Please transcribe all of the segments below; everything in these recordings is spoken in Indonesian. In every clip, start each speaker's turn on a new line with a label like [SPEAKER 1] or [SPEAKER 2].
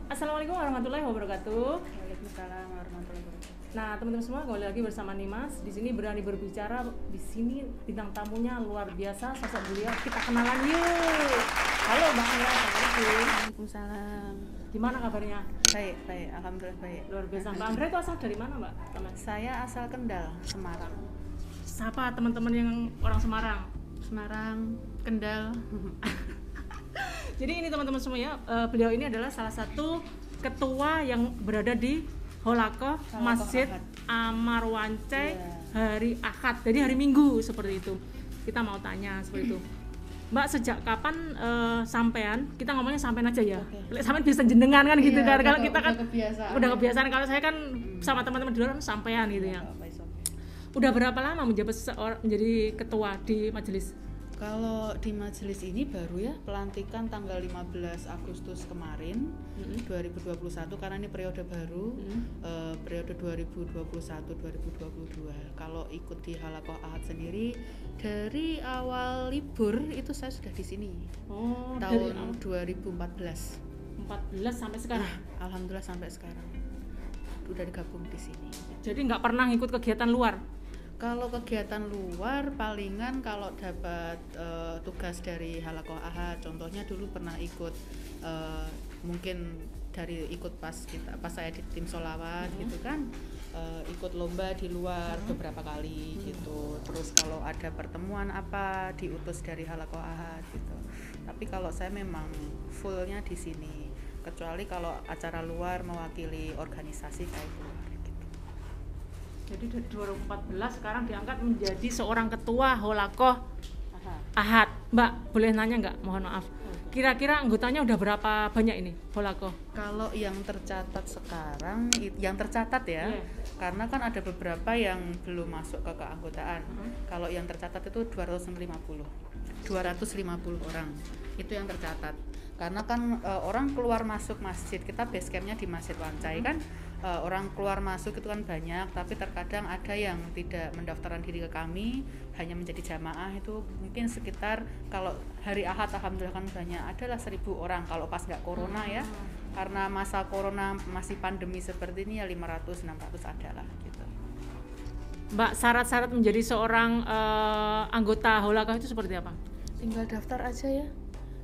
[SPEAKER 1] Assalamualaikum warahmatullahi wabarakatuh.
[SPEAKER 2] Waalaikumsalam warahmatullahi wabarakatuh.
[SPEAKER 1] Nah, teman-teman semua, kembali lagi bersama Nimas. Di sini berani berbicara. Di sini bintang tamunya luar biasa, sosok beliau. Kita kenalan yuk. Halo Mbak Mira, assalamualaikum.
[SPEAKER 2] Waalaikumsalam.
[SPEAKER 1] Gimana kabarnya?
[SPEAKER 2] Baik, baik, alhamdulillah baik.
[SPEAKER 1] Luar biasa. Mbak Andrea itu asal dari mana, Mbak? Teman.
[SPEAKER 2] Saya asal Kendal, Semarang.
[SPEAKER 1] Siapa teman-teman yang orang Semarang?
[SPEAKER 2] Semarang, Kendal.
[SPEAKER 1] Jadi ini teman-teman semua ya, beliau ini adalah salah satu ketua yang berada di Holakoh Masjid Amar Wancai hari Ahad, jadi hari Minggu seperti itu. Kita mau tanya seperti itu. Mbak, sejak kapan sampean? Kita ngomongnya sampean aja ya. Okay. Sampean bisa jenengan kan gitu kan. Kalau kita kan udah kebiasaan. Kalau saya kan sama teman-teman di luar kan sampean gitu ya. Udah berapa lama menjabat menjadi ketua di majelis?
[SPEAKER 2] Kalau di majelis ini baru ya, pelantikan tanggal 15 Agustus kemarin 2021, karena ini periode baru, periode 2021-2022. Kalau ikut di Halakoh Ahad sendiri dari awal libur itu saya sudah di sini. Tahun 2014.
[SPEAKER 1] 14 sampai sekarang.
[SPEAKER 2] Alhamdulillah sampai sekarang. Udah digabung di sini.
[SPEAKER 1] Jadi nggak pernah ikut kegiatan luar?
[SPEAKER 2] Kalau kegiatan luar palingan kalau dapat tugas dari Halakoh Ahad, contohnya dulu pernah ikut mungkin ikut pas saya di tim sholawat gitu kan, ikut lomba di luar beberapa kali gitu. Terus kalau ada pertemuan apa diutus dari Halakoh Ahad gitu. Tapi kalau saya memang fullnya di sini, kecuali kalau acara luar mewakili organisasi kayak luar.
[SPEAKER 1] Jadi dari 2014 sekarang diangkat menjadi seorang ketua Holakoh Ahad. Mbak, boleh nanya nggak? Mohon maaf. Kira-kira anggotanya udah berapa banyak ini Holakoh?
[SPEAKER 2] Kalau yang tercatat sekarang, yang tercatat ya, karena kan ada beberapa yang belum masuk ke keanggotaan. Kalau yang tercatat itu 250 orang. Itu yang tercatat. Karena kan orang keluar masuk masjid, kita base campnya di Masjid Wancai kan, orang keluar masuk itu kan banyak, tapi terkadang ada yang tidak mendaftarkan diri ke kami, hanya menjadi jamaah. Itu mungkin sekitar, kalau hari Ahad alhamdulillah kan banyak, adalah 1.000 orang kalau pas nggak corona ya, karena masa corona masih pandemi seperti ini ya 500-600 adalah gitu.
[SPEAKER 1] Mbak, syarat-syarat menjadi seorang anggota Holakoh itu seperti apa?
[SPEAKER 2] Tinggal daftar aja ya,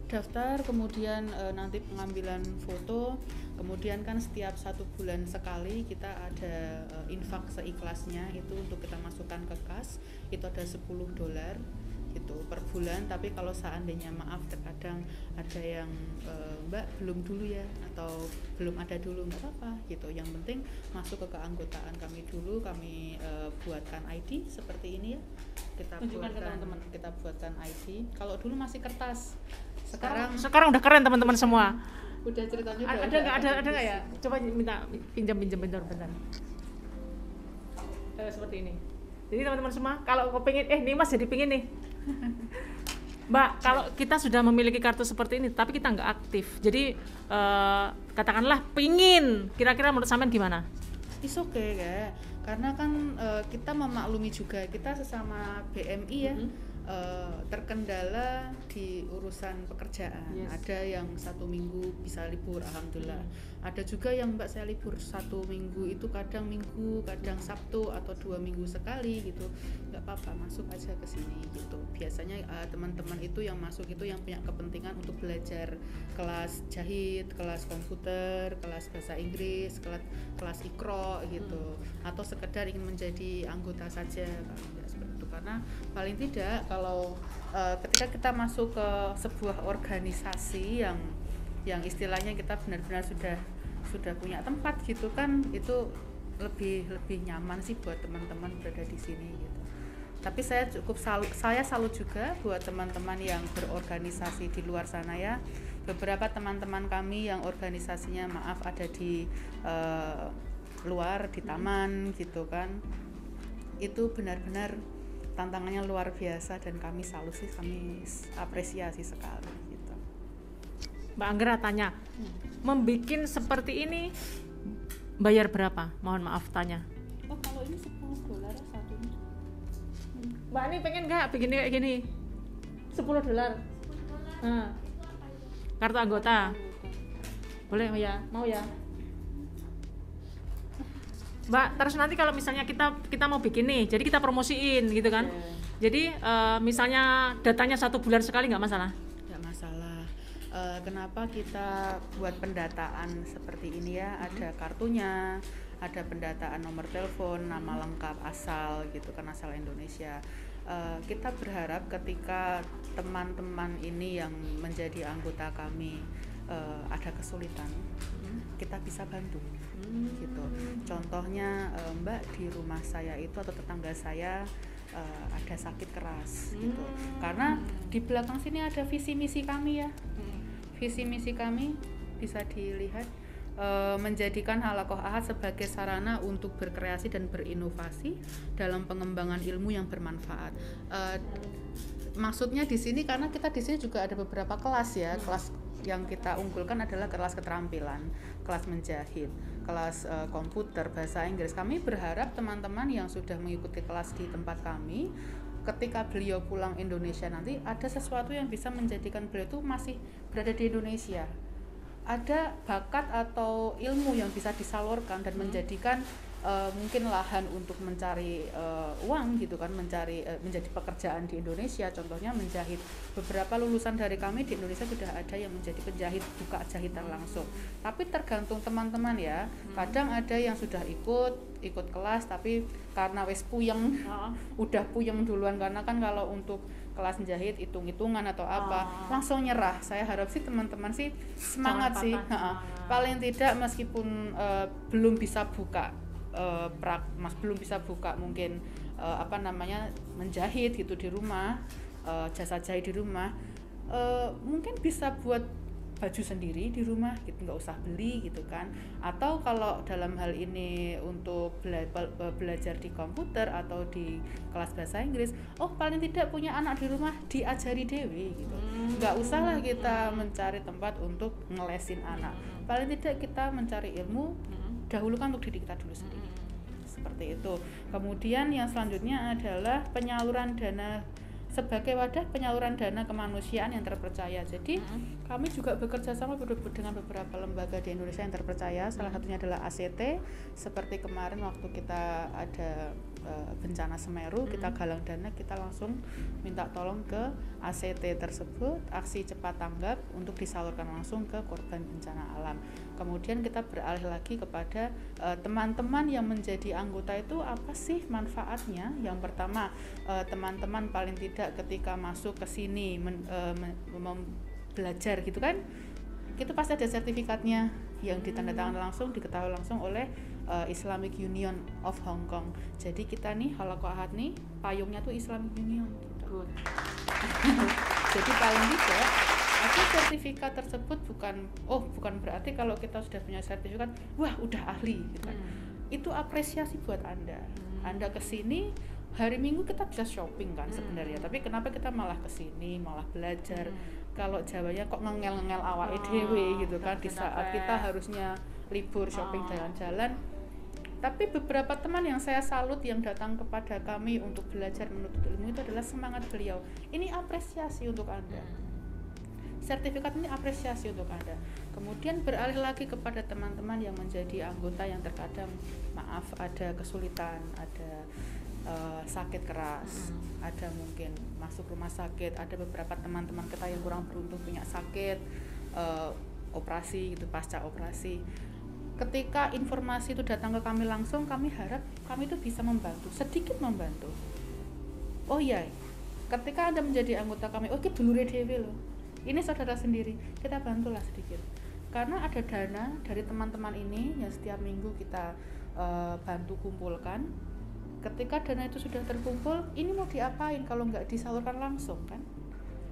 [SPEAKER 2] daftar, kemudian nanti pengambilan foto, kemudian kan setiap 1 bulan sekali kita ada infak seikhlasnya, itu untuk kita masukkan ke kas, itu ada $10 gitu per bulan. Tapi kalau seandainya maaf terkadang ada yang Mbak belum dulu ya, atau belum ada dulu, nggak apa-apa gitu, yang penting masuk ke keanggotaan kami dulu. Kami buatkan ID seperti ini ya, kita buatkan ID. Kalau dulu masih kertas,
[SPEAKER 1] sekarang udah keren teman-teman semua.
[SPEAKER 2] Udah ceritanya
[SPEAKER 1] ada nggak ya? Coba minta pinjam bentar. Seperti ini. Jadi teman-teman semua, kalau kepingin Nimas jadi pingin nih. Mbak, kalau kita sudah memiliki kartu seperti ini tapi kita nggak aktif, jadi katakanlah pingin, kira-kira menurut sampean gimana?
[SPEAKER 2] It's okay ya, karena kan kita memaklumi juga, kita sesama BMI ya, terkendala di urusan pekerjaan. Ada yang 1 minggu bisa libur, alhamdulillah. Ada juga yang Mbak saya libur 1 minggu itu kadang Minggu, kadang Sabtu, atau 2 minggu sekali gitu. Nggak apa-apa, masuk aja ke sini gitu. Biasanya teman-teman itu yang masuk itu yang punya kepentingan untuk belajar kelas jahit, kelas komputer, kelas bahasa Inggris, kelas Iqra gitu, atau sekedar ingin menjadi anggota saja, seperti itu. Karena paling tidak kalau ketika kita masuk ke sebuah organisasi yang istilahnya kita benar-benar sudah punya tempat gitu kan, itu lebih nyaman sih buat teman-teman berada di sini gitu. Tapi saya salut juga buat teman-teman yang berorganisasi di luar sana ya. Beberapa teman-teman kami yang organisasinya ada di luar, di taman gitu kan, itu benar-benar tantangannya luar biasa, dan kami salut sih, kami apresiasi sekali gitu.
[SPEAKER 1] Mbak Anggra tanya, membikin seperti ini bayar berapa? Mohon maaf tanya.
[SPEAKER 2] Kalau ini $10 satunya.
[SPEAKER 1] Mbak ini pengen nggak bikin kayak gini? $10. Kartu anggota. Boleh ya, mau ya. Mbak, terus nanti kalau misalnya kita mau bikin nih, jadi kita promosiin gitu kan. Jadi misalnya datanya 1 bulan sekali nggak masalah?
[SPEAKER 2] Nggak masalah. Kenapa kita buat pendataan seperti ini ya? Ada kartunya, ada pendataan nomor telepon, nama lengkap, asal gitu kan, asal Indonesia. Kita berharap ketika teman-teman ini yang menjadi anggota kami ada kesulitan, kita bisa bantu gitu. Contohnya Mbak, di rumah saya itu atau tetangga saya ada sakit keras gitu. Karena di belakang sini ada visi misi kami ya. Visi misi kami bisa dilihat, menjadikan Halaqah Ahad sebagai sarana untuk berkreasi dan berinovasi dalam pengembangan ilmu yang bermanfaat. Maksudnya di sini karena kita di sini juga ada beberapa kelas ya. Kelas yang kita unggulkan adalah kelas keterampilan, kelas menjahit, kelas komputer, bahasa Inggris. Kami berharap teman-teman yang sudah mengikuti kelas di tempat kami, ketika beliau pulang Indonesia nanti ada sesuatu yang bisa menjadikan beliau itu masih berada di Indonesia. Ada bakat atau ilmu yang bisa disalurkan dan menjadikan mungkin lahan untuk mencari uang gitu kan, menjadi pekerjaan di Indonesia. Contohnya menjahit. Beberapa lulusan dari kami di Indonesia sudah ada yang menjadi penjahit, buka jahitan langsung. Tapi tergantung teman-teman ya. Kadang ada yang sudah ikut kelas tapi karena wes puyeng, udah puyeng duluan, karena kan kalau untuk kelas menjahit hitung-hitungan atau apa langsung nyerah. Saya harap sih teman-teman sih semangat sih. Paling tidak meskipun belum bisa buka belum bisa buka mungkin menjahit gitu di rumah, jasa jahit di rumah, mungkin bisa buat baju sendiri di rumah gitu, nggak usah beli gitu kan. Atau kalau dalam hal ini untuk belajar di komputer atau di kelas bahasa Inggris, paling tidak punya anak di rumah, diajari dewe gitu. Nggak usah lah kita mencari tempat untuk ngelesin anak, paling tidak kita mencari ilmu dahulukan untuk diri kita dulu sendiri. Seperti itu. Kemudian yang selanjutnya adalah penyaluran dana sebagai wadah penyaluran dana kemanusiaan yang terpercaya. Jadi kami juga bekerja sama dengan beberapa lembaga di Indonesia yang terpercaya. Salah satunya adalah ACT. Seperti kemarin waktu kita ada bencana Semeru, kita galang dana, kita langsung minta tolong ke ACT tersebut, aksi cepat tanggap, untuk disalurkan langsung ke korban bencana alam. Kemudian kita beralih lagi kepada teman-teman yang menjadi anggota itu apa sih manfaatnya. Yang pertama, teman-teman paling tidak ketika masuk ke sini belajar gitu kan, itu pasti ada sertifikatnya yang ditandatangani langsung, diketahui langsung oleh Islamic Union of Hong Kong. Jadi kita nih Halaqah Ahad nih payungnya tuh Islamic Union gitu. Jadi paling tidak ada sertifikat tersebut bukan berarti kalau kita sudah punya sertifikat wah udah ahli gitu kan. Itu apresiasi buat Anda. Anda kesini hari Minggu kita bisa shopping kan sebenarnya, tapi kenapa kita malah kesini malah belajar? Kalau Jawanya kok ngengel-ngengel awake dhewe gitu kan, di saat kita harusnya libur shopping jalan-jalan. Tapi beberapa teman yang saya salut yang datang kepada kami untuk belajar menuntut ilmu itu adalah semangat beliau. Ini apresiasi untuk Anda. Sertifikat ini apresiasi untuk Anda. Kemudian beralih lagi kepada teman-teman yang menjadi anggota yang terkadang ada kesulitan, ada sakit keras, ada mungkin masuk rumah sakit, ada beberapa teman-teman kita yang kurang beruntung punya sakit, operasi gitu, pasca operasi. Ketika informasi itu datang ke kami langsung, kami harap kami itu bisa membantu, sedikit membantu. Oh iya, ketika Anda menjadi anggota kami, oke dulure dhewe loh, ini saudara sendiri, kita bantulah sedikit. Karena ada dana dari teman-teman ini yang setiap minggu kita bantu kumpulkan. Ketika dana itu sudah terkumpul, ini mau diapain kalau nggak disalurkan langsung kan?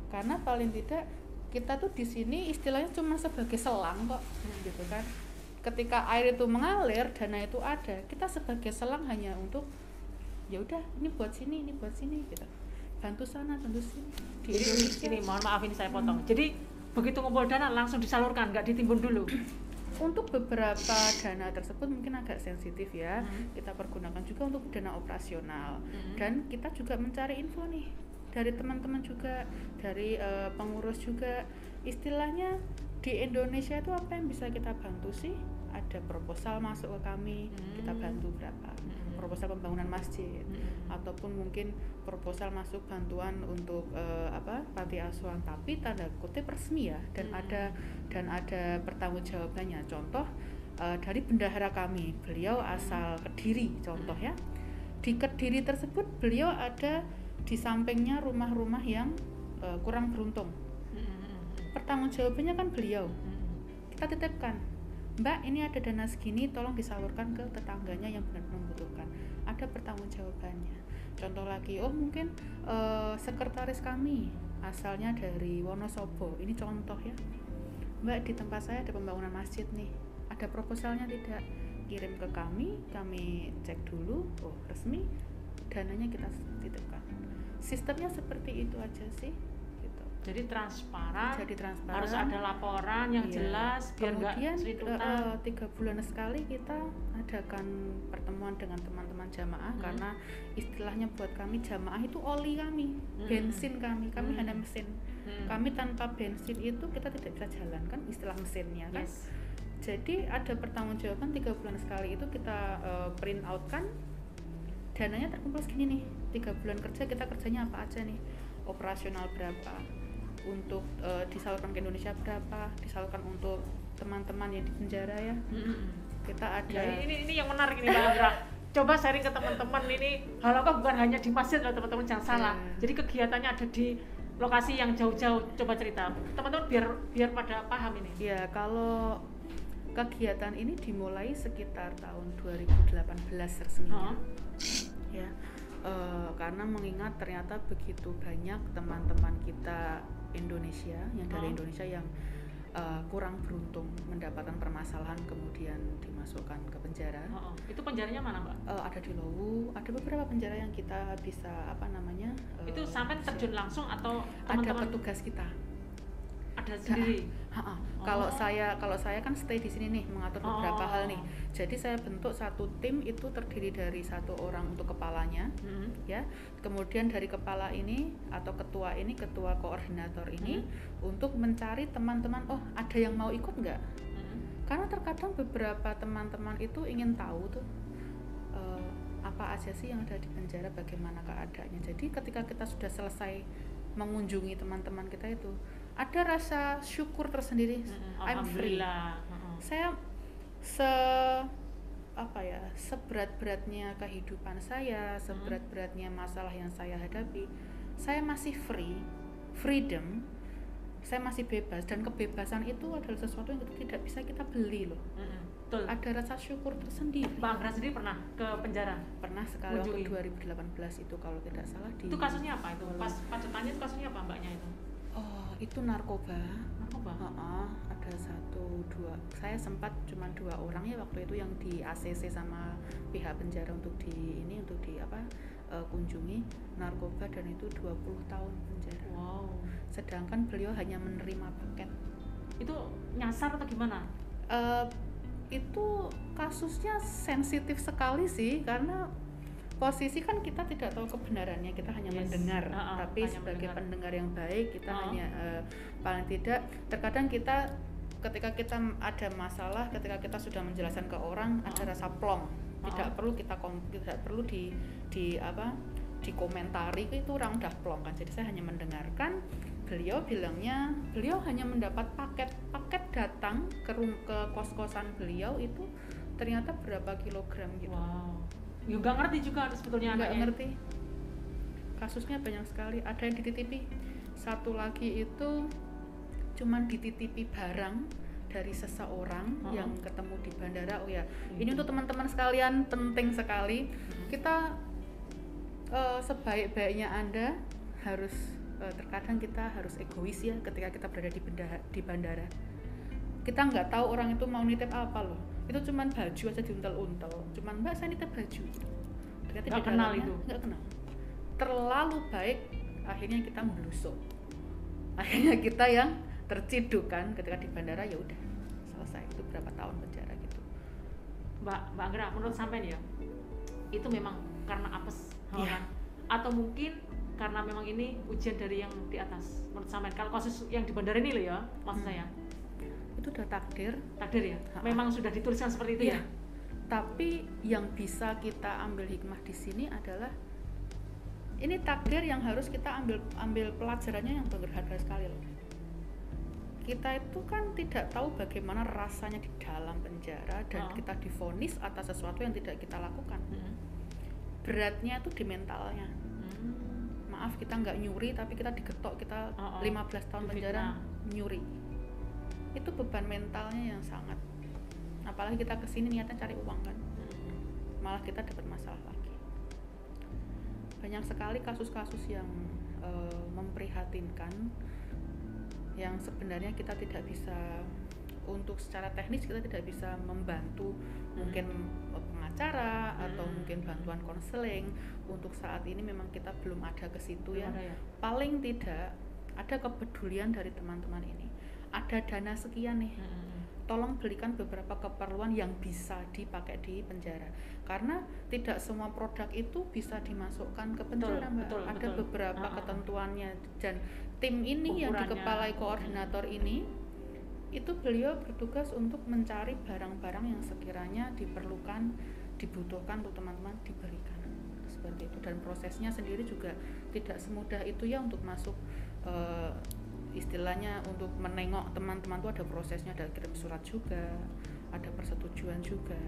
[SPEAKER 2] Karena paling tidak kita tuh di sini istilahnya cuma sebagai selang kok, gitu kan. Ketika air itu mengalir, dana itu ada, kita sebagai selang hanya untuk ya udah ini buat sini gitu. Bantu sana, bantu sini. Di Indonesia.
[SPEAKER 1] Ini mohon maaf ini saya potong. Jadi begitu ngumpul dana langsung disalurkan, nggak ditimbun dulu.
[SPEAKER 2] Untuk beberapa dana tersebut mungkin agak sensitif ya, kita pergunakan juga untuk dana operasional. Dan kita juga mencari info nih dari teman-teman juga, dari pengurus juga, istilahnya Di Indonesia itu apa yang bisa kita bantu sih? Ada proposal masuk ke kami, kita bantu berapa? Proposal pembangunan masjid, ataupun mungkin proposal masuk bantuan untuk panti asuhan, tapi tanda kutip resmi ya, dan ada pertanggungjawabannya. Contoh dari bendahara kami, beliau asal Kediri, contoh ya. Di Kediri tersebut beliau ada di sampingnya rumah-rumah yang kurang beruntung. Pertanggungjawabannya kan beliau. Kita titipkan, Mbak, ini ada dana segini, tolong disalurkan ke tetangganya yang benar-benar membutuhkan. Ada pertanggungjawabannya. Contoh lagi, mungkin sekretaris kami asalnya dari Wonosobo. Ini contoh ya, Mbak, di tempat saya ada pembangunan masjid nih. Ada proposalnya tidak? Kirim ke kami cek dulu. Resmi, dananya kita titipkan. Sistemnya seperti itu aja sih.
[SPEAKER 1] Jadi transparan, harus ada laporan yang jelas biar nggak selidutan.
[SPEAKER 2] 3 bulan sekali kita adakan pertemuan dengan teman-teman jamaah, karena istilahnya buat kami jamaah itu oli kami, bensin kami hanya mesin. Kami tanpa bensin itu kita tidak bisa jalan, kan istilah mesinnya kan. Jadi ada pertanggungjawaban 3 bulan sekali itu kita print out kan, dananya terkumpul segini nih, 3 bulan kerja kita kerjanya apa aja nih, operasional berapa, untuk disalurkan ke Indonesia berapa, disalurkan untuk teman-teman yang di penjara ya. Kita ada
[SPEAKER 1] ya, ini yang menarik ini Mbak Agra. Coba sharing ke teman-teman, ini Halakoh bukan hanya di masjid loh teman-teman, jangan salah. Jadi kegiatannya ada di lokasi yang jauh-jauh. Coba cerita teman-teman biar pada paham ini.
[SPEAKER 2] Ya, kalau kegiatan ini dimulai sekitar tahun 2018 resminya. Ya. Karena mengingat ternyata begitu banyak teman-teman kita Indonesia yang dari Indonesia yang kurang beruntung mendapatkan permasalahan kemudian dimasukkan ke penjara.
[SPEAKER 1] Itu penjaranya mana, Mbak?
[SPEAKER 2] Ada di Lowu, ada beberapa penjara yang kita bisa
[SPEAKER 1] itu sampai terjun langsung atau teman-teman?
[SPEAKER 2] Ada petugas kita.
[SPEAKER 1] Ada sendiri.
[SPEAKER 2] Kalau saya kan stay di sini nih, mengatur beberapa hal nih. Jadi saya bentuk satu tim itu terdiri dari 1 orang untuk kepalanya, ya. Kemudian dari kepala ini atau ketua koordinator ini untuk mencari teman-teman. Ada yang mau ikut nggak? Karena terkadang beberapa teman-teman itu ingin tahu tuh apa aja sih yang ada di penjara, bagaimana keadaannya. Jadi ketika kita sudah selesai mengunjungi teman-teman kita itu, ada rasa syukur tersendiri. I'm free. Saya seberat-beratnya kehidupan saya, seberat-beratnya masalah yang saya hadapi, saya masih freedom, saya masih bebas, dan kebebasan itu adalah sesuatu yang tidak bisa kita beli loh.
[SPEAKER 1] Betul.
[SPEAKER 2] Ada rasa syukur tersendiri.
[SPEAKER 1] Mbak Agra sendiri pernah ke penjara?
[SPEAKER 2] Pernah sekali waktu 2018 itu kalau tidak salah.
[SPEAKER 1] Itu kasusnya apa itu? Pas pacetannya itu kasusnya apa Mbaknya itu?
[SPEAKER 2] Itu narkoba. Ada 1-2, saya sempat cuma 2 orang ya waktu itu yang di ACC sama pihak penjara untuk kunjungi narkoba, dan itu 20 tahun penjara.
[SPEAKER 1] Wow.
[SPEAKER 2] Sedangkan beliau hanya menerima paket.
[SPEAKER 1] Itu nyasar atau gimana?
[SPEAKER 2] Itu kasusnya sensitif sekali sih, karena posisi kan kita tidak tahu kebenarannya, kita hanya mendengar. Tapi hanya sebagai pendengar yang baik, kita hanya paling tidak terkadang kita ketika kita ada masalah, ketika kita sudah menjelaskan ke orang, ada rasa plong. Tidak perlu dikomentari, itu orang udah plong kan. Jadi saya hanya mendengarkan. Beliau bilangnya beliau hanya mendapat paket datang ke kos-kosan beliau itu ternyata berapa kilogram gitu.
[SPEAKER 1] Wow. Ya nggak ngerti juga sebetulnya anaknya.
[SPEAKER 2] Nggak ngerti. Kasusnya banyak sekali. Ada yang dititipi. Satu lagi itu cuman dititipi barang dari seseorang yang ketemu di bandara. Ini untuk teman-teman sekalian penting sekali. Kita sebaik-baiknya Anda harus terkadang kita harus egois ya ketika kita berada di bandara. Kita nggak tahu orang itu mau nitip apa loh. Itu cuman baju aja diuntel-untel. Cuman Mbak, saya nitip baju. Ternyata
[SPEAKER 1] nggak kenal itu.
[SPEAKER 2] Nggak kenal. Terlalu baik, akhirnya kita melusuk. Akhirnya kita yang terciduk kan ketika di bandara, ya udah selesai. Itu berapa tahun penjara gitu.
[SPEAKER 1] Mbak Agra, menurut sampean ya, itu memang karena apes
[SPEAKER 2] ya.
[SPEAKER 1] Atau mungkin karena memang ini ujian dari yang di atas menurut sampean? Kalau kasus yang di bandara ini loh ya, maksud saya.
[SPEAKER 2] itu udah takdir
[SPEAKER 1] ya. Memang sudah dituliskan seperti itu ya.
[SPEAKER 2] Tapi yang bisa kita ambil hikmah di sini adalah ini takdir yang harus kita ambil pelajarannya yang berharga sekali loh. Kita itu kan tidak tahu bagaimana rasanya di dalam penjara dan kita divonis atas sesuatu yang tidak kita lakukan. Beratnya itu di mentalnya. Maaf, kita nggak nyuri tapi kita digetok, kita 15 tahun penjara nyuri. Itu beban mentalnya yang sangat, apalagi kita kesini niatnya cari uang kan, malah kita dapat masalah lagi. Banyak sekali kasus-kasus yang memprihatinkan, yang sebenarnya kita tidak bisa, untuk secara teknis kita tidak bisa membantu, mungkin pengacara atau mungkin bantuan konseling. Untuk saat ini memang kita belum ada ke situ ya. Paling tidak ada kepedulian dari teman-teman ini. Ada dana sekian nih, tolong belikan beberapa keperluan yang bisa dipakai di penjara, karena tidak semua produk itu bisa dimasukkan ke penjara, Mbak. Ada beberapa ketentuannya, dan tim ini yang dikepalai koordinator ini, itu beliau bertugas untuk mencari barang-barang yang sekiranya diperlukan, dibutuhkan untuk teman-teman, diberikan seperti itu. Dan prosesnya sendiri juga tidak semudah itu ya untuk masuk, istilahnya untuk menengok teman-teman itu ada prosesnya, ada kirim surat juga, ada persetujuan juga.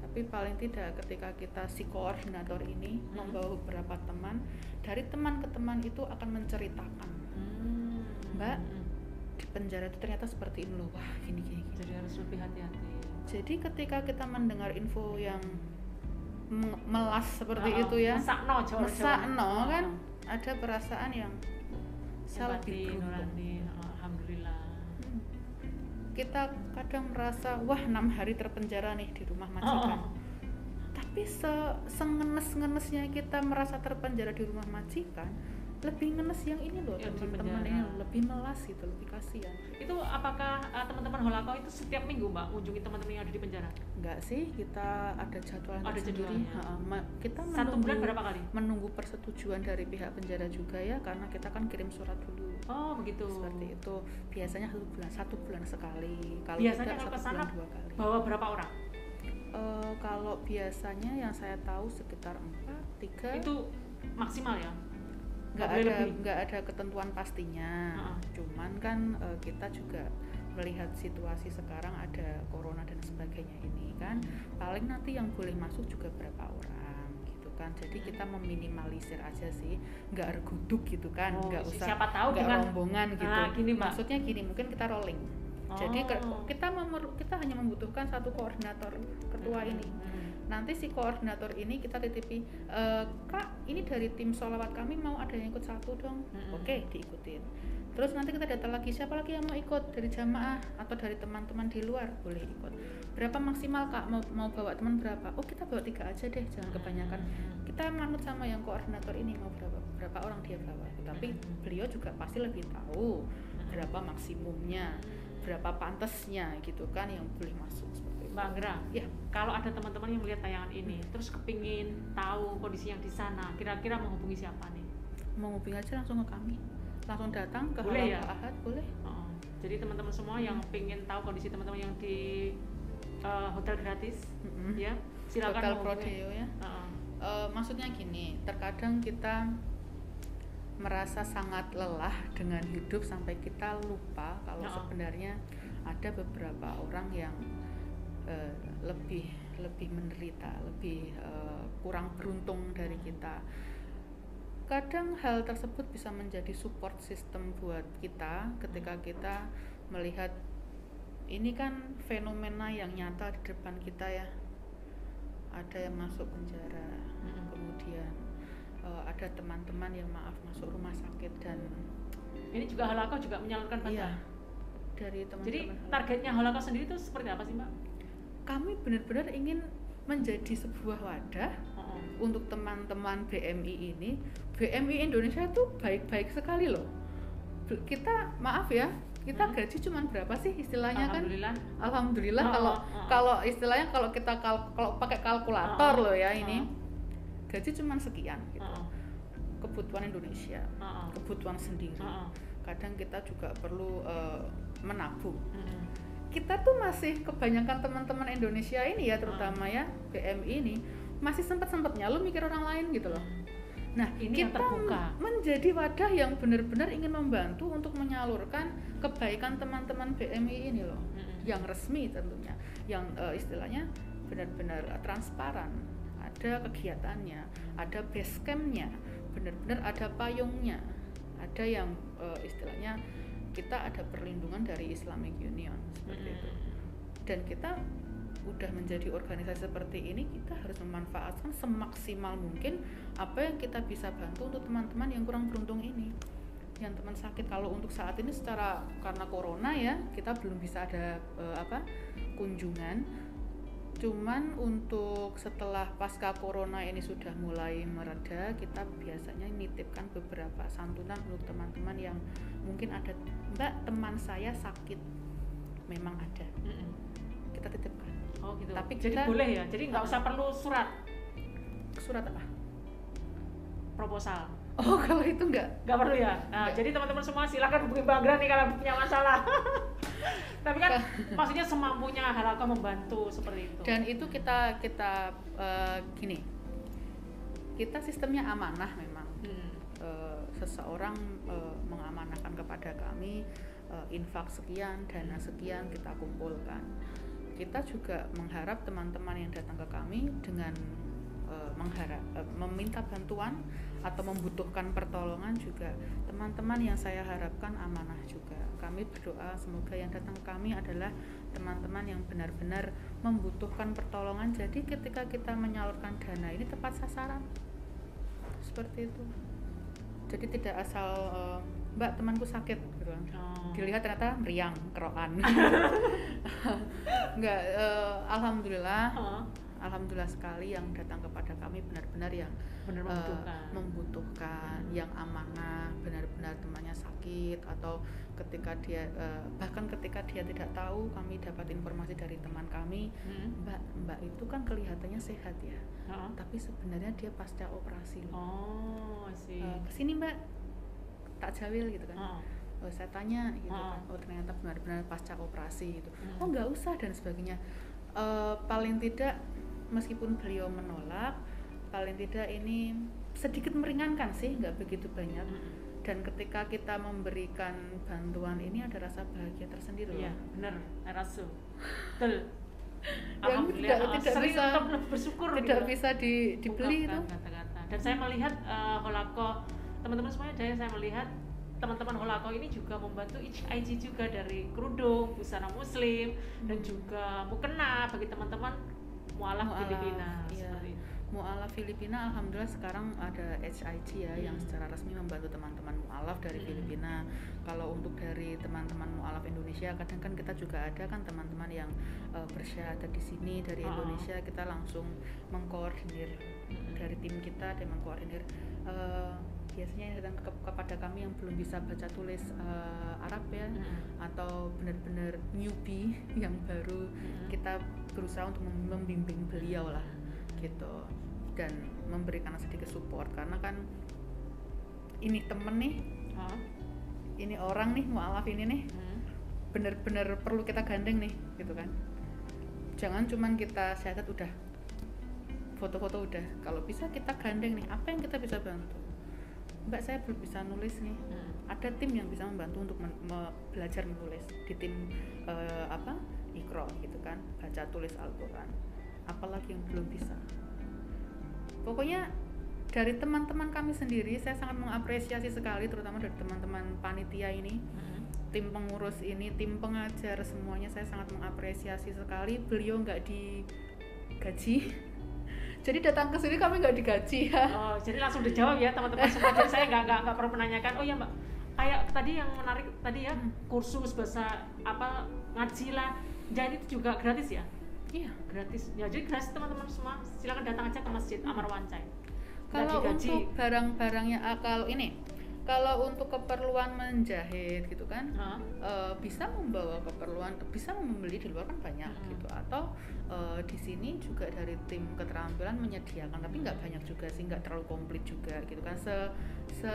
[SPEAKER 2] Tapi paling tidak ketika kita si koordinator ini membawa beberapa teman, dari teman ke teman itu akan menceritakan, Mbak, di penjara itu ternyata seperti ini loh, wah gini.
[SPEAKER 1] Jadi harus lebih hati-hati.
[SPEAKER 2] Jadi ketika kita mendengar info yang melas seperti itu ya, mesakno kan, ada perasaan yang saya lebih beruntung.
[SPEAKER 1] Alhamdulillah.
[SPEAKER 2] Kita kadang merasa wah 6 hari terpenjara nih di rumah majikan. Tapi sengenes-ngenesnya kita merasa terpenjara di rumah majikan, lebih ngenes yang ini loh, teman-teman ini lebih melas gitu, lebih kasihan.
[SPEAKER 1] Itu apakah teman-teman Holako itu setiap minggu Mbak kunjungi teman-teman yang ada di penjara?
[SPEAKER 2] Enggak sih, kita ada jadwal sendiri. Kita
[SPEAKER 1] satu bulan berapa kali?
[SPEAKER 2] Menunggu persetujuan dari pihak penjara juga ya, karena kita kan kirim surat dulu.
[SPEAKER 1] Oh begitu.
[SPEAKER 2] Seperti itu. Biasanya satu bulan sekali. Kalau
[SPEAKER 1] biasanya
[SPEAKER 2] tidak,
[SPEAKER 1] kalau kesana
[SPEAKER 2] 2 kali.
[SPEAKER 1] Bawa berapa orang?
[SPEAKER 2] Kalau biasanya yang saya tahu sekitar 4, 3.
[SPEAKER 1] Itu maksimal ya?
[SPEAKER 2] Nggak ada ketentuan pastinya. Cuman kan kita juga melihat situasi sekarang ada corona dan sebagainya ini kan, paling nanti yang boleh masuk juga berapa orang gitu kan. Jadi kita meminimalisir aja sih, nggak erguduk gitu kan, nggak usah,
[SPEAKER 1] siapa tahu
[SPEAKER 2] nggak
[SPEAKER 1] dengan
[SPEAKER 2] rombongan gitu.
[SPEAKER 1] Gini,
[SPEAKER 2] maksudnya gini, mungkin kita rolling. Jadi kita hanya membutuhkan satu koordinator ketua ini. Nanti si koordinator ini kita titipi, Kak, ini dari tim sholawat kami mau ada yang ikut 1 dong. Oke, diikutin. Terus nanti kita data lagi, siapa lagi yang mau ikut dari jamaah atau dari teman-teman di luar, boleh ikut. Berapa maksimal Kak, mau bawa teman berapa? Oh, kita bawa 3 aja deh, jangan kebanyakan. Kita manut sama yang koordinator ini, mau berapa orang dia bawa. Tapi beliau juga pasti lebih tahu berapa maksimumnya, berapa pantasnya gitu kan yang boleh masuk.
[SPEAKER 1] Mbak Anggra, ya, kalau ada teman-teman yang melihat tayangan ini, terus kepingin tahu kondisi yang di sana, kira-kira menghubungi siapa nih?
[SPEAKER 2] Menghubungi aja langsung ke kami, langsung datang ke
[SPEAKER 1] boleh ya?
[SPEAKER 2] Ahad, boleh.
[SPEAKER 1] Jadi teman-teman semua yang pengen tahu kondisi teman-teman yang di hotel gratis, ya, silakan
[SPEAKER 2] Hotel Prodeo ya. Maksudnya gini, terkadang kita merasa sangat lelah dengan hidup sampai kita lupa kalau sebenarnya ada beberapa orang yang lebih menderita, lebih kurang beruntung dari kita. Kadang hal tersebut bisa menjadi support system buat kita ketika kita melihat ini kan fenomena yang nyata di depan kita ya. Ada yang masuk penjara, kemudian ada teman-teman yang masuk rumah sakit, dan
[SPEAKER 1] ini juga Holako juga menyalurkan bantuan.
[SPEAKER 2] Iya, dari teman-teman.
[SPEAKER 1] Jadi targetnya Holako sendiri itu seperti apa sih Mbak?
[SPEAKER 2] Kami benar-benar ingin menjadi sebuah wadah untuk teman-teman BMI ini. BMI Indonesia tuh baik-baik sekali loh. Kita maaf ya, kita gaji cuman berapa sih istilahnya? Alhamdulillah. Kalau istilahnya kalau kita kalau pakai kalkulator loh ya, ini gaji cuman sekian gitu. Kebutuhan Indonesia, kebutuhan sendiri. Kadang kita juga perlu menabung. Kita tuh masih kebanyakan teman-teman Indonesia ini ya, terutama ya BMI ini masih sempet-sempetnya lu mikir orang lain gitu loh. Nah,
[SPEAKER 1] ini
[SPEAKER 2] kita menjadi wadah yang benar-benar ingin membantu untuk menyalurkan kebaikan teman-teman BMI ini loh, yang resmi tentunya, yang istilahnya benar-benar transparan, ada kegiatannya, ada base campnya, benar-benar ada payungnya, ada yang istilahnya kita ada perlindungan dari Islamic Union seperti itu. Dan kita udah menjadi organisasi seperti ini, kita harus memanfaatkan semaksimal mungkin apa yang kita bisa bantu untuk teman-teman yang kurang beruntung ini, yang teman sakit. Kalau untuk saat ini secara karena corona ya, kita belum bisa ada kunjungan. Cuman untuk setelah pasca corona ini sudah mulai mereda, kita biasanya nitipkan beberapa santunan untuk teman-teman yang mungkin ada, Mbak teman saya sakit, memang ada, kita titipkan.
[SPEAKER 1] Oh gitu.
[SPEAKER 2] Tapi
[SPEAKER 1] jadi boleh ya, jadi nggak usah perlu surat
[SPEAKER 2] apa?
[SPEAKER 1] Proposal.
[SPEAKER 2] Oh kalau itu nggak
[SPEAKER 1] perlu ya. Nah jadi teman-teman semua silakan hubungi Mbak Gra nih kalau punya masalah. Tapi kan maksudnya semampunya Halaqah membantu seperti itu.
[SPEAKER 2] Dan itu kita gini, kita sistemnya amanah memang. Seseorang mengamanahkan kepada kami infak sekian, dana sekian kita kumpulkan. Kita juga mengharap teman-teman yang datang ke kami dengan meminta bantuan atau membutuhkan pertolongan juga, teman-teman yang saya harapkan amanah juga. Kami berdoa semoga yang datang ke kami adalah teman-teman yang benar-benar membutuhkan pertolongan, jadi ketika kita menyalurkan dana ini tepat sasaran seperti itu. Jadi tidak asal Mbak temanku sakit gitu kan. Dilihat ternyata meriang, kerokan. Enggak, alhamdulillah sekali yang datang kepada kami benar-benar yang membutuhkan, yang amanah, benar-benar temannya sakit, atau ketika dia bahkan ketika dia tidak tahu, kami dapat informasi dari teman kami, Mbak itu kan kelihatannya sehat ya, tapi sebenarnya dia pasca operasi. Kesini Mbak, tak jawil gitu kan. Saya tanya gitu kan, ternyata benar-benar pasca operasi gitu. Oh nggak usah dan sebagainya. Paling tidak meskipun beliau menolak, paling tidak ini sedikit meringankan sih, nggak begitu banyak. Dan ketika kita memberikan bantuan ini ada rasa bahagia tersendiri.
[SPEAKER 1] Iya, benar, rasa. Betul.
[SPEAKER 2] Yang tidak bisa
[SPEAKER 1] bersyukur,
[SPEAKER 2] tidak gitu. Bisa dibeli itu.
[SPEAKER 1] Kata-kata. Dan saya melihat Halaqah, teman-teman semuanya, saya melihat teman-teman Halaqah ini juga membantu IG juga, dari kerudung, busana muslim, dan juga mukena bagi teman-teman mualaf Filipina.
[SPEAKER 2] Iya. Mualaf Filipina alhamdulillah sekarang ada HIG ya, yang secara resmi membantu teman-teman mualaf dari Filipina. Kalau untuk dari teman-teman mualaf Indonesia, kadang kan kita juga ada kan teman-teman yang bersyahadat di sini dari Indonesia, kita langsung mengkoordinir dari tim kita dan mengkoordinir. Biasanya yang datang kepada kami yang belum bisa baca tulis Arab ya, atau benar-benar newbie yang baru, kita berusaha untuk membimbing beliau lah gitu, dan memberikan sedikit support, karena kan ini temen nih, ini orang nih mualaf ini nih, benar-benar perlu kita gandeng nih gitu kan. Jangan cuman kita syahadat udah, foto-foto udah, kalau bisa kita gandeng nih, apa yang kita bisa bantu. Mbak saya belum bisa nulis nih, ada tim yang bisa membantu untuk belajar menulis di tim Iqra gitu kan, baca tulis Al-Quran, apalagi yang belum bisa. Pokoknya dari teman-teman kami sendiri saya sangat mengapresiasi sekali, terutama dari teman-teman panitia ini, tim pengurus ini, tim pengajar, semuanya saya sangat mengapresiasi sekali. Beliau nggak digaji, jadi datang ke sini kami nggak digaji ya.
[SPEAKER 1] Jadi langsung dijawab ya teman-teman semua. Jadi saya nggak perlu menanyakan. Oh ya Mbak, kayak tadi yang menarik tadi ya, kursus bahasa apa, ngaji lah, jadi itu juga gratis ya? Iya, gratis. Ya, jadi gratis teman-teman semua. Silakan datang aja ke Masjid Amar Wancai.
[SPEAKER 2] Kalau untuk barang-barangnya, kalau untuk keperluan menjahit gitu kan, bisa membawa keperluan, bisa membeli di luar kan banyak gitu, atau di sini juga dari tim keterampilan menyediakan, tapi nggak banyak juga sih, nggak terlalu komplit juga gitu kan,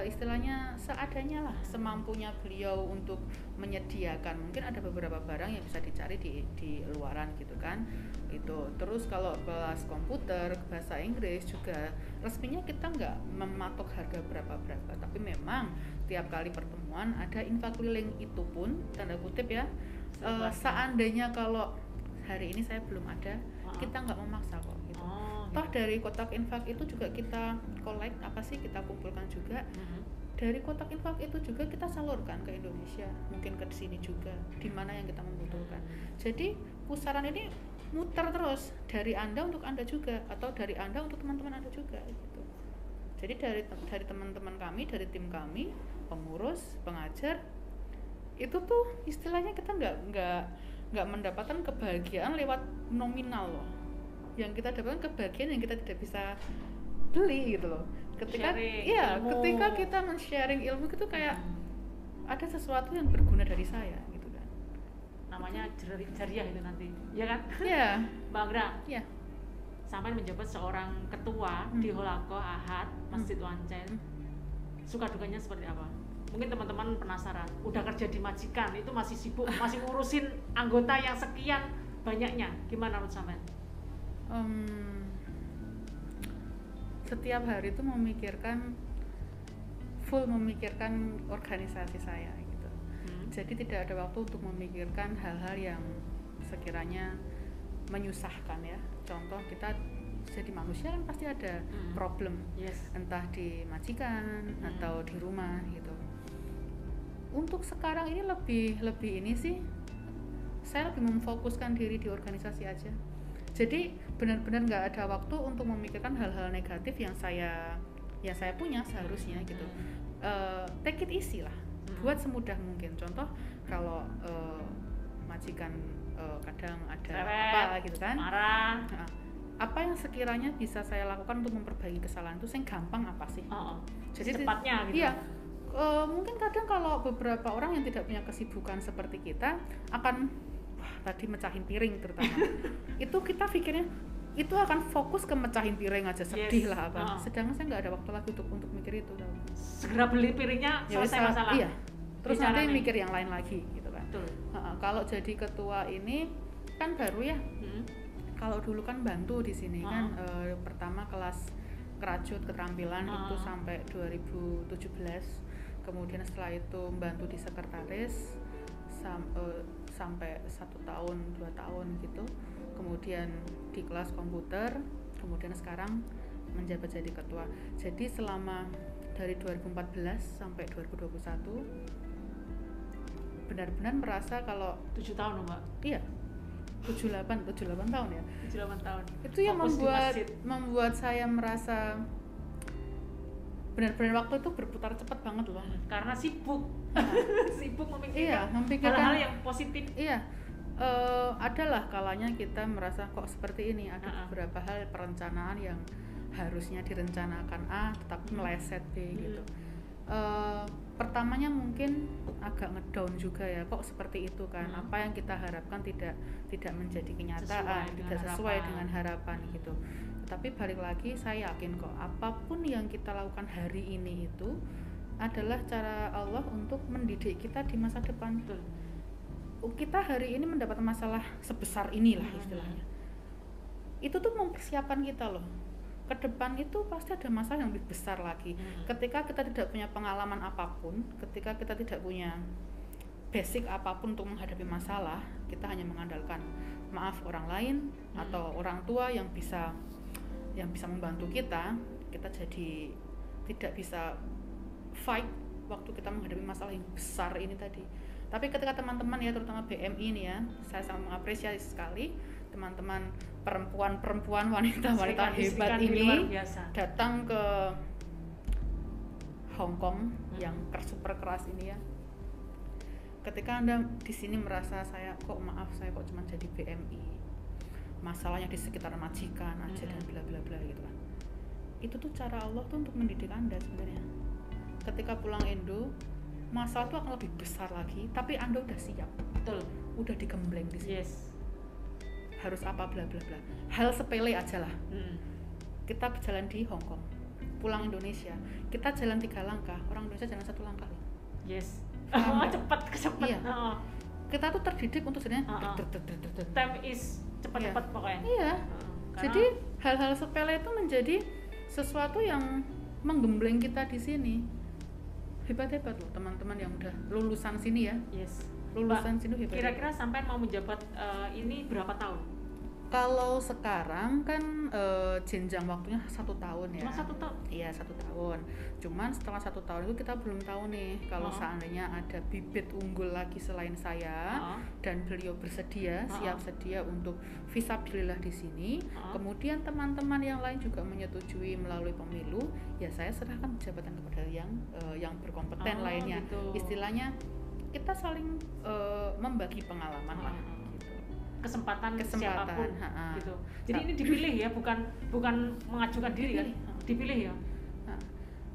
[SPEAKER 2] istilahnya seadanya lah, semampunya beliau untuk menyediakan. Mungkin ada beberapa barang yang bisa dicari di luaran gitu kan. Itu terus kalau kelas komputer, bahasa Inggris juga resminya kita nggak mematok harga berapa, tapi memang tiap kali pertemuan ada infak keliling, itu pun tanda kutip ya, seandainya kalau hari ini saya belum ada, kita nggak memaksa kok gitu. Toh dari kotak infak itu juga kita collect, kita kumpulkan juga. Dari kotak infak itu juga kita salurkan ke Indonesia, mungkin ke sini juga, di mana yang kita membutuhkan. Jadi pusaran ini muter terus, dari Anda untuk Anda juga, atau dari Anda untuk teman-teman Anda juga gitu. Jadi dari teman-teman kami, dari tim kami, pengurus, pengajar, itu tuh istilahnya kita nggak mendapatkan kebahagiaan lewat nominal loh. Yang kita dapatkan kebahagiaan yang kita tidak bisa beli gitu loh. Ketika kita men-sharing ilmu itu kayak ada sesuatu yang berguna dari saya gitu kan.
[SPEAKER 1] Namanya jariah itu nanti, ya kan?
[SPEAKER 2] Iya.
[SPEAKER 1] Mbak Agra.
[SPEAKER 2] Iya.
[SPEAKER 1] Sampai menjabat seorang ketua di Holaqoh Ahad Masjid Wancai. Suka dukanya seperti apa? Mungkin teman-teman penasaran, udah kerja di majikan itu masih sibuk, masih ngurusin anggota yang sekian banyaknya, gimana menurut sampean?
[SPEAKER 2] Setiap hari itu full memikirkan organisasi saya gitu. Jadi tidak ada waktu untuk memikirkan hal-hal yang sekiranya menyusahkan ya. Contoh, kita jadi manusia kan pasti ada problem, entah di majikan atau di rumah gitu. Untuk sekarang ini lebih ini sih, saya lebih memfokuskan diri di organisasi aja. Jadi benar-benar nggak ada waktu untuk memikirkan hal-hal negatif yang saya punya seharusnya gitu. Take it easy lah, buat semudah mungkin. Contoh kalau majikan kadang ada apa gitu kan,
[SPEAKER 1] marah.
[SPEAKER 2] Apa yang sekiranya bisa saya lakukan untuk memperbaiki kesalahan itu, yang gampang apa sih?
[SPEAKER 1] Jadi secepatnya gitu.
[SPEAKER 2] Iya. Mungkin kadang kalau beberapa orang yang tidak punya kesibukan seperti kita akan tadi mecahin piring terutama itu kita pikirnya itu akan fokus ke mecahin piring aja, sedih lah apa. Sedangkan saya nggak ada waktu lagi untuk mikir itu.
[SPEAKER 1] Segera beli piringnya, selesai masalah.
[SPEAKER 2] Iya. Terus nanti mikir yang lain lagi gitu kan. Kalau jadi ketua ini kan baru ya. Kalau dulu kan bantu di sini kan, pertama kelas kerajut keterampilan itu sampai 2017. Kemudian setelah itu membantu di sekretaris sampai 1 tahun 2 tahun gitu. Kemudian di kelas komputer, kemudian sekarang menjabat jadi ketua. Jadi selama dari 2014 sampai 2021 benar-benar merasa kalau
[SPEAKER 1] 7 tahun Mbak?
[SPEAKER 2] Iya, 78 tahun ya.
[SPEAKER 1] 78 tahun.
[SPEAKER 2] Itu yang membuat saya merasa benar-benar waktu itu berputar cepat banget loh.
[SPEAKER 1] Karena sibuk memikirkan hal-hal yang positif.
[SPEAKER 2] Iya. Adalah kalanya kita merasa kok seperti ini, ada beberapa hal perencanaan yang harusnya direncanakan A tetapi meleset B gitu. Pertamanya mungkin agak ngedown juga ya, kok seperti itu kan. Apa yang kita harapkan tidak menjadi kenyataan, tidak sesuai dengan harapan gitu. Tapi balik lagi, saya yakin kok apapun yang kita lakukan hari ini itu adalah cara Allah untuk mendidik kita di masa depan. Kita hari ini mendapat masalah sebesar inilah istilahnya. Itu tuh mempersiapkan kita loh. Ke depan itu pasti ada masalah yang lebih besar lagi. Ketika kita tidak punya pengalaman apapun, ketika kita tidak punya basic apapun untuk menghadapi masalah, kita hanya mengandalkan maaf orang lain atau orang tua yang bisa membantu kita jadi tidak bisa fight waktu kita menghadapi masalah yang besar ini tadi. Tapi ketika teman-teman ya, terutama BMI ini ya, saya sangat mengapresiasi sekali teman-teman perempuan wanita hebat ini datang ke Hong Kong yang super keras ini ya. Ketika Anda di sini merasa saya kok cuma jadi BMI, masalahnya di sekitar majikan aja dan bla bla bla gitu kan. Itu tuh cara Allah tuh untuk mendidik Anda sebenarnya. Ketika pulang Indo, masalah itu akan lebih besar lagi, tapi Anda udah siap.
[SPEAKER 1] Betul.
[SPEAKER 2] Udah digembleng di sini. harus apa bla bla bla. Hal sepele aja lah. Kita berjalan di Hong Kong, pulang Indonesia, kita jalan 3 langkah, orang Indonesia jalan 1 langkah loh.
[SPEAKER 1] Yes.
[SPEAKER 2] Cepet.
[SPEAKER 1] Iya.
[SPEAKER 2] Kita tuh terdidik untuk sebenarnya
[SPEAKER 1] time is cepat-cepat pokoknya.
[SPEAKER 2] Iya. Jadi hal-hal sepele itu menjadi sesuatu yang menggembleng kita di sini. Hebat-hebat loh teman-teman yang udah lulusan sini ya.
[SPEAKER 1] Yes.
[SPEAKER 2] Lulusan sini hebat.
[SPEAKER 1] Kira-kira sampai mau menjabat ini berapa tahun?
[SPEAKER 2] Kalau sekarang kan jenjang waktunya 1 tahun ya.
[SPEAKER 1] Cuma 1 tahun?
[SPEAKER 2] Iya 1 tahun. Cuman setelah 1 tahun itu kita belum tahu nih kalau seandainya ada bibit unggul lagi selain saya dan beliau bersedia, siap sedia untuk visabilillah di sini. Kemudian teman-teman yang lain juga menyetujui melalui pemilu, ya saya serahkan jabatan kepada yang berkompeten lainnya.
[SPEAKER 1] Gitu.
[SPEAKER 2] Istilahnya kita saling membagi pengalaman lah.
[SPEAKER 1] Kesempatan siapapun gitu. Jadi ini dipilih ya, bukan mengajukan diri kan, dipilih ya.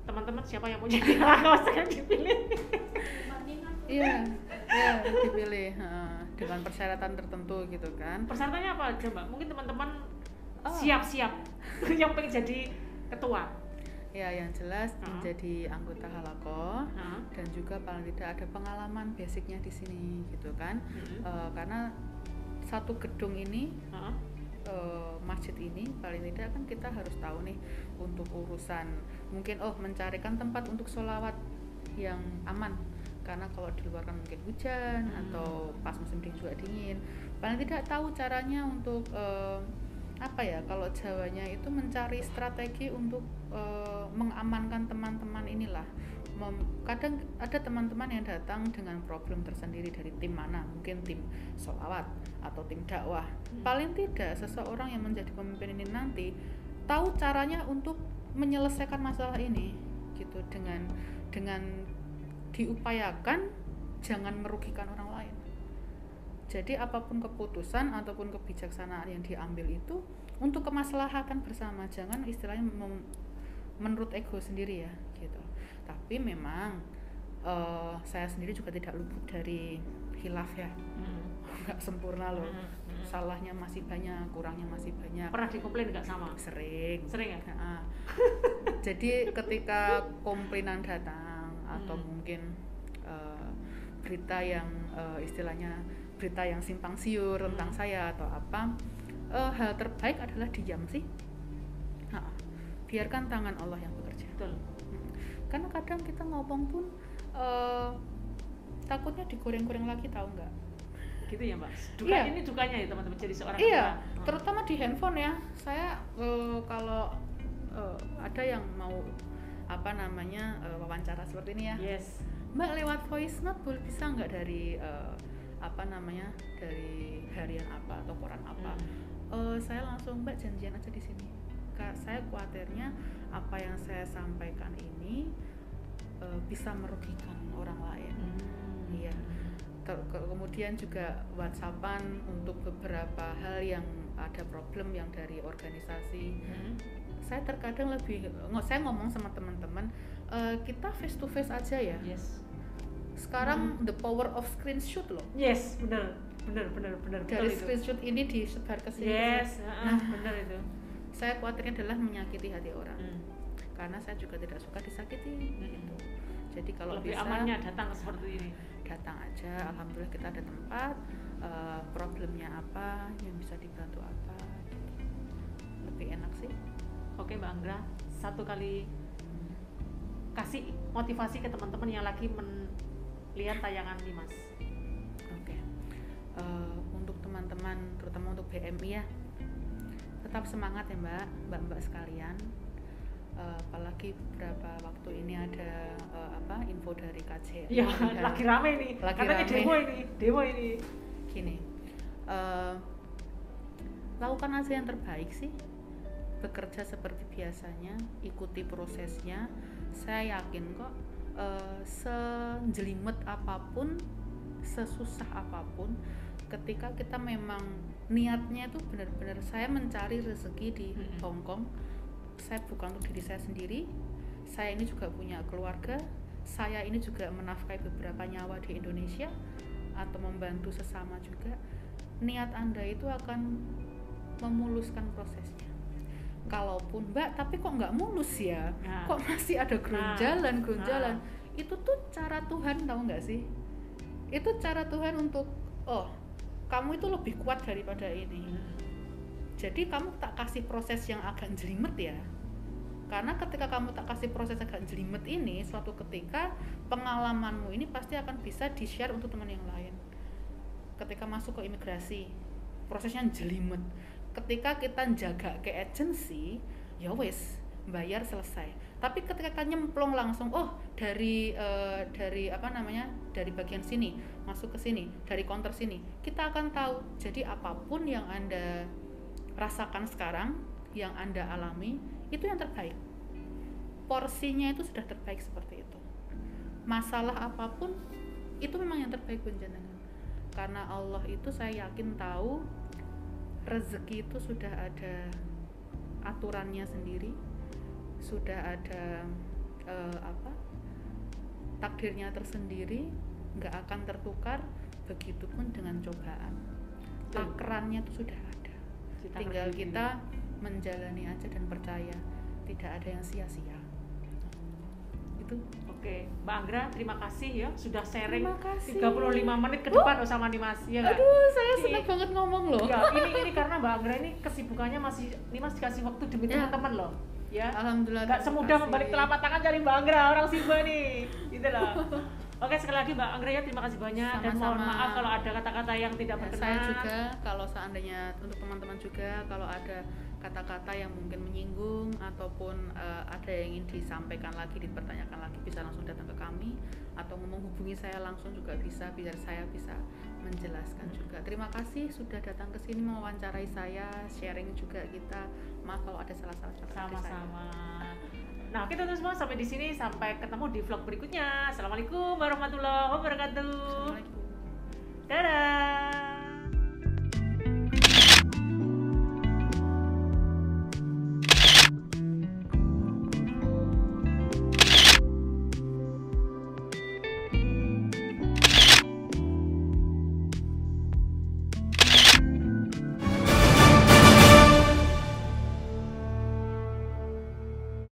[SPEAKER 1] Teman-teman siapa yang mau jadi saya dipilih.
[SPEAKER 2] Iya, dipilih dengan persyaratan tertentu gitu kan.
[SPEAKER 1] Persyaratannya apa coba? Mungkin teman-teman siap-siap yang pengen jadi ketua.
[SPEAKER 2] Ya, yang jelas menjadi anggota halakoh dan juga paling tidak ada pengalaman basicnya di sini gitu kan. Karena satu gedung ini, masjid ini paling tidak kan kita harus tahu nih untuk urusan mungkin mencarikan tempat untuk sholawat yang aman, karena kalau di luar kan mungkin hujan atau pas musim dingin juga dingin, paling tidak tahu caranya untuk apa ya, kalau Jawanya itu mencari strategi untuk mengamankan teman-teman inilah. Kadang ada teman-teman yang datang dengan problem tersendiri dari tim mana, mungkin tim sholawat atau tim dakwah. Paling tidak seseorang yang menjadi pemimpin ini nanti tahu caranya untuk menyelesaikan masalah ini gitu, dengan diupayakan jangan merugikan orang lain. Jadi apapun keputusan ataupun kebijaksanaan yang diambil itu untuk kemaslahatan bersama, jangan istilahnya menurut ego sendiri ya gitu. Tapi memang saya sendiri juga tidak luput dari khilaf ya. Nggak sempurna loh. Salahnya masih banyak, kurangnya masih banyak.
[SPEAKER 1] Pernah dikomplain nggak sama?
[SPEAKER 2] Sering ya? Jadi ketika komplainan datang atau mungkin berita yang istilahnya berita yang simpang siur tentang saya atau apa, hal terbaik adalah diam sih. Biarkan tangan Allah yang bekerja.
[SPEAKER 1] Betul.
[SPEAKER 2] Karena kadang kita ngomong pun takutnya digoreng-goreng lagi, tahu nggak?
[SPEAKER 1] Gitu ya Mbak. Ini dukanya ya teman-teman jadi seorang
[SPEAKER 2] terutama di handphone ya. Saya kalau ada yang mau wawancara seperti ini ya.
[SPEAKER 1] Yes.
[SPEAKER 2] Mbak lewat voice note bisa nggak dari dari harian apa atau koran apa? Saya langsung Mbak janjian aja di sini. Saya khawatirnya apa yang saya sampaikan ini bisa merugikan orang lain. Iya. Kemudian juga WhatsAppan untuk beberapa hal yang ada problem yang dari organisasi. Saya terkadang saya ngomong sama teman-teman, kita face to face aja ya.
[SPEAKER 1] Yes.
[SPEAKER 2] Sekarang the power of screenshot loh.
[SPEAKER 1] Yes, benar.
[SPEAKER 2] Dari screenshot ini disebar ke sini.
[SPEAKER 1] Yes, benar itu.
[SPEAKER 2] Saya khawatirnya adalah menyakiti hati orang. Karena saya juga tidak suka disakiti gitu. Jadi kalau
[SPEAKER 1] lebih
[SPEAKER 2] bisa
[SPEAKER 1] amannya datang seperti ini.
[SPEAKER 2] Datang aja, alhamdulillah kita ada tempat, problemnya apa, yang bisa dibantu apa gitu. Lebih enak sih.
[SPEAKER 1] Oke Mbak Anggra, satu kali kasih motivasi ke teman-teman yang lagi melihat tayangan Limas.
[SPEAKER 2] Oke. Untuk teman-teman, terutama untuk BMI ya, tetap semangat ya mbak sekalian. Apalagi beberapa waktu ini ada info dari KJRI.
[SPEAKER 1] Ya, lagi rame nih. Katanya demo ini.
[SPEAKER 2] Gini, lakukan aja yang terbaik sih. Bekerja seperti biasanya, ikuti prosesnya. Saya yakin kok sejelimet apapun, sesusah apapun, ketika kita memang niatnya itu benar-benar saya mencari rezeki di Hong Kong. Saya bukan untuk diri saya sendiri, saya ini juga punya keluarga, saya ini juga menafkahi beberapa nyawa di Indonesia atau membantu sesama juga. Niat Anda itu akan memuluskan prosesnya. Kalaupun Mbak, tapi kok nggak mulus ya, kok masih ada gonjalan, itu tuh cara Tuhan, tahu nggak sih? Itu cara Tuhan untuk, oh kamu itu lebih kuat daripada ini. Jadi kamu tak kasih proses yang agak jelimet ya, karena ketika kamu tak kasih proses agak jelimet ini, suatu ketika pengalamanmu ini pasti akan bisa di-share untuk teman yang lain. Ketika masuk ke imigrasi, prosesnya jelimet. Ketika kita jaga ke agensi, ya wes bayar selesai. Tapi ketika nyemplung langsung, oh dari dari bagian sini masuk ke sini, dari counter sini, kita akan tahu. Jadi apapun yang Anda rasakan sekarang, yang Anda alami, itu yang terbaik. Porsinya itu sudah terbaik seperti itu. Masalah apapun itu memang yang terbaik penjenengan. Karena Allah itu saya yakin tahu rezeki itu sudah ada aturannya sendiri, sudah ada takdirnya tersendiri, nggak akan tertukar. Begitupun dengan cobaan, takarannya itu sudah ada. Tinggal kita menjalani aja dan percaya tidak ada yang sia-sia. Itu.
[SPEAKER 1] Oke, Mbak Anggra, terima kasih ya sudah sharing
[SPEAKER 2] 35
[SPEAKER 1] menit ke depan sama Nimas. Ya gak?
[SPEAKER 2] Aduh, saya senang banget ngomong loh.
[SPEAKER 1] Ya, ini karena Mbak Anggra ini kesibukannya masih Nimas dikasih waktu demi teman-teman loh. Ya.
[SPEAKER 2] Alhamdulillah.
[SPEAKER 1] Gak semudah membalik telapak tangan cari Mbak Anggra, orang Simba nih. Gitu loh. Oke, sekali lagi Mbak Anggra ya, terima kasih banyak.
[SPEAKER 2] Sama-sama.
[SPEAKER 1] Dan mohon maaf kalau ada kata-kata yang tidak berkenan.
[SPEAKER 2] Saya juga, kalau seandainya untuk teman-teman juga, kalau ada kata-kata yang mungkin menyinggung ataupun ada yang ingin disampaikan lagi, dipertanyakan lagi, bisa langsung datang ke kami atau menghubungi saya langsung juga bisa, biar saya bisa menjelaskan juga. Terima kasih sudah datang ke sini mewawancarai saya, sharing juga kita. Maaf kalau ada salah-salah kata.
[SPEAKER 1] Sama-sama. Nah, oke teman-teman semua, sampai di sini, sampai ketemu di vlog berikutnya. Assalamualaikum warahmatullahi wabarakatuh.
[SPEAKER 2] Assalamualaikum.
[SPEAKER 1] Dadah.